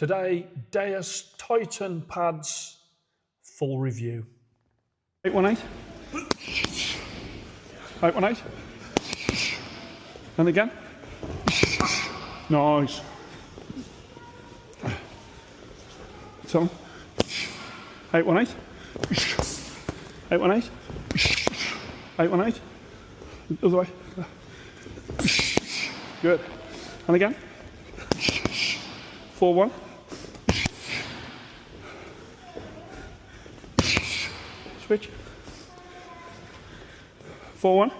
Today, Deus Titan pads, full review. 818. 818. And again. Nice. So, 818. 818. 818. Other way. Good. And again. 4-1. Switch. 4-1.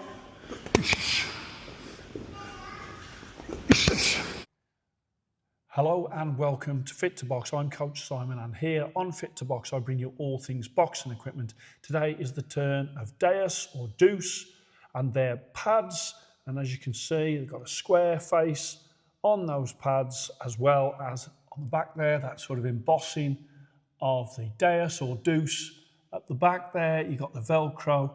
Hello and welcome to Fit to Box. I'm Coach Simon, and here on Fit to Box I bring you all things boxing equipment. Today is the turn of Deus or Deus and their pads, and as you can see they've got a square face on those pads, as well as on the back there that sort of embossing of the Deus or Deus. At the back there you've got the Velcro,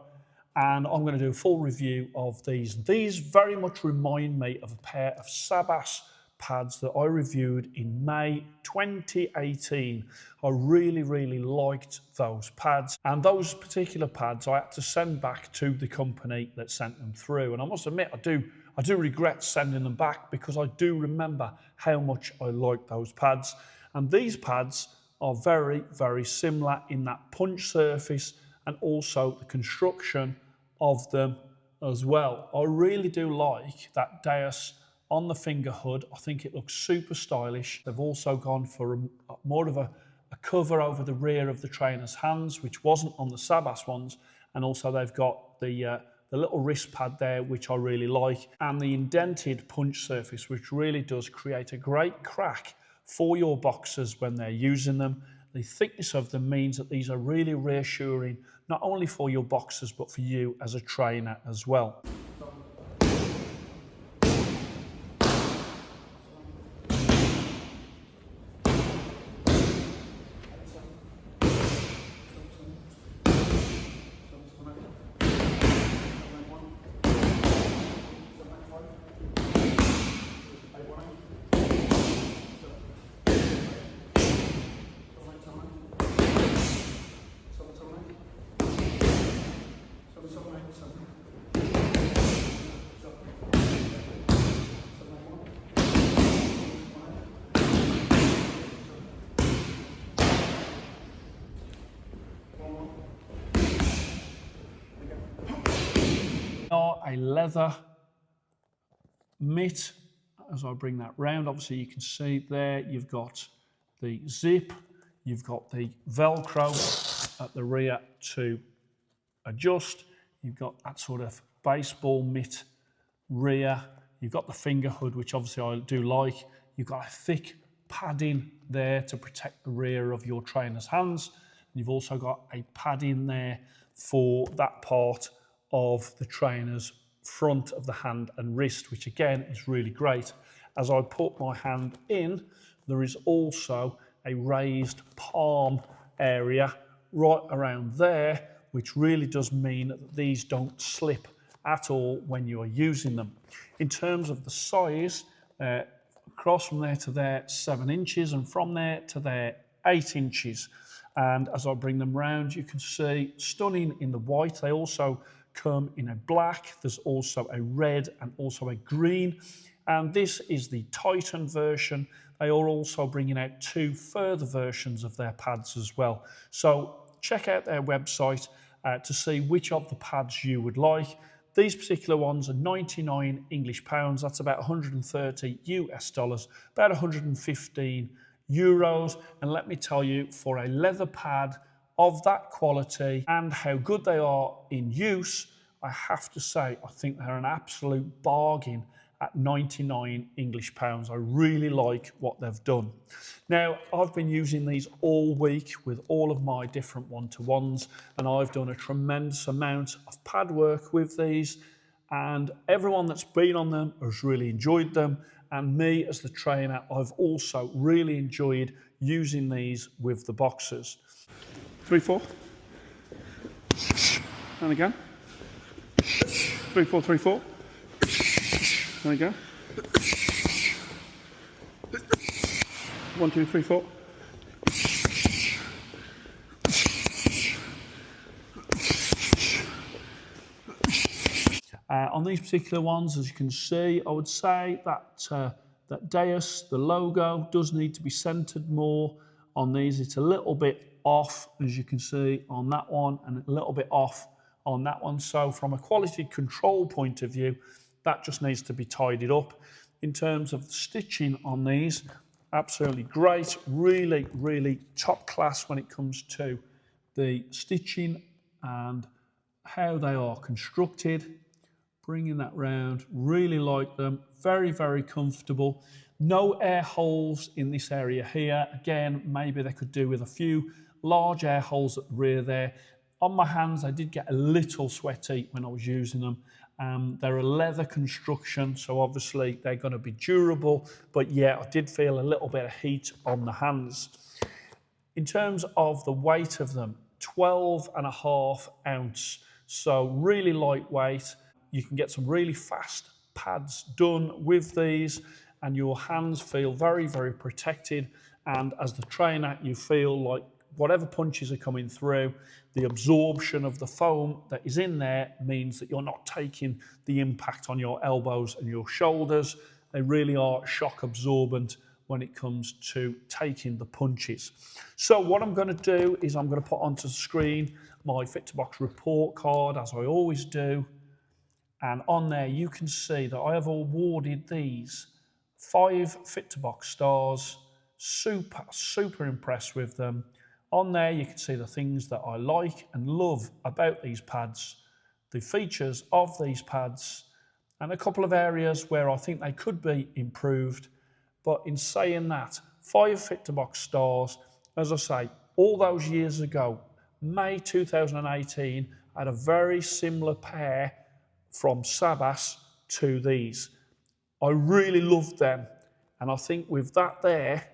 and I'm going to do a full review of these. These very much remind me of a pair of Sabas pads that I reviewed in May 2018. I really liked those pads, and those particular pads I had to send back to the company that sent them through, and I must admit I do regret sending them back, because I do remember how much I liked those pads. And these pads are very similar in that punch surface and also the construction of them as well. I really do like that Deus on the finger hood. I think it looks super stylish. They've also gone for more of a cover over the rear of the trainer's hands, which wasn't on the Sabas ones, and also they've got the little wrist pad there, which I really like, and the indented punch surface, which really does create a great crack for your boxers when they're using them. The thickness of them means that these are really reassuring, not only for your boxers but for you as a trainer as well. A leather mitt, as I bring that round, obviously you can see there you've got the zip, you've got the Velcro at the rear to adjust, you've got that sort of baseball mitt rear, you've got the finger hood, which obviously I do like, you've got a thick padding there to protect the rear of your trainer's hands, and you've also got a padding there for that part of the trainer's front of the hand and wrist, which again is really great. As I put my hand in, there is also a raised palm area right around there, which really does mean that these don't slip at all when you are using them. In terms of the size, across from there to there 7 inches, and from there to there 8 inches. And as I bring them round, you can see stunning in the white. They also come in a black, there's also a red and also a green, and this is the Titan version. They are also bringing out 2 further versions of their pads as well. So check out their website to see which of the pads you would like. These particular ones are 99 English pounds, that's about 130 US dollars, about 115 euros, and let me tell you, for a leather pad of that quality and how good they are in use, I have to say I think they're an absolute bargain at 99 English pounds. I really like what they've done. Now, I've been using these all week with all of my different one-to-ones, and I've done a tremendous amount of pad work with these, and everyone that's been on them has really enjoyed them, and me as the trainer, I've also really enjoyed using these with the boxers. 3-4, and again, 3-4, 3-4, and again, 1, 2, 3, 4. On these particular ones, as you can see, I would say that that Deus, the logo, does need to be centered more on these. It's a little bit off, as you can see on that one, and a little bit off on that one. So from a quality control point of view, that just needs to be tidied up. In terms of the stitching on these, absolutely great. Really, really top class when it comes to the stitching and how they are constructed. Bringing that round, really like them, very, very comfortable. No air holes in this area here. Again, maybe they could do with a few large air holes at the rear there. On my hands, I did get a little sweaty when I was using them. They're a leather construction, so obviously they're going to be durable, but yeah, I did feel a little bit of heat on the hands. In terms of the weight of them, 12.5 ounce, so really lightweight. You can get some really fast pads done with these, and your hands feel very, very protected. And as the trainer, you feel like whatever punches are coming through, the absorption of the foam that is in there means that you're not taking the impact on your elbows and your shoulders. They really are shock absorbent when it comes to taking the punches. So what I'm going to do is I'm going to put onto the screen my Fit2Box report card, as I always do. And on there, you can see that I have awarded these 5 Fit2Box stars. Super, super impressed with them. On there, you can see the things that I like and love about these pads, the features of these pads, and a couple of areas where I think they could be improved. But in saying that, 5 Fit2Box stars, as I say, all those years ago, May 2018, I had a very similar pair from Sabas to these. I really loved them, and I think with that there,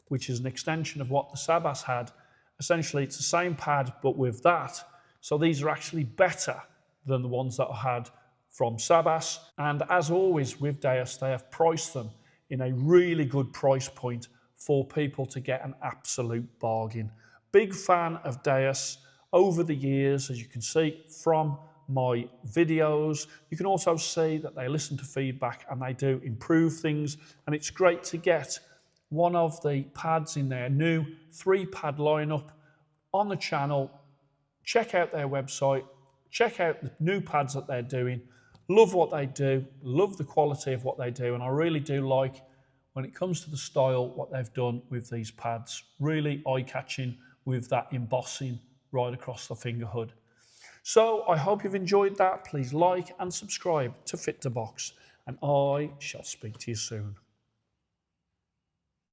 which is an extension of what the Sabas had, essentially it's the same pad but with that, so these are actually better than the ones that I had from Sabas. And as always with Deus, they have priced them in a really good price point for people to get an absolute bargain. Big fan of Deus over the years, as you can see from my videos. You can also see that they listen to feedback and they do improve things, and it's great to get one of the pads in their new 3-pad lineup on the channel. Check out their website, check out the new pads that they're doing. Love what they do, love the quality of what they do, and I really do like, when it comes to the style, what they've done with these pads. Really eye-catching with that embossing right across the finger hood. So I hope you've enjoyed that. Please like and subscribe to Fit2Box, and I shall speak to you soon.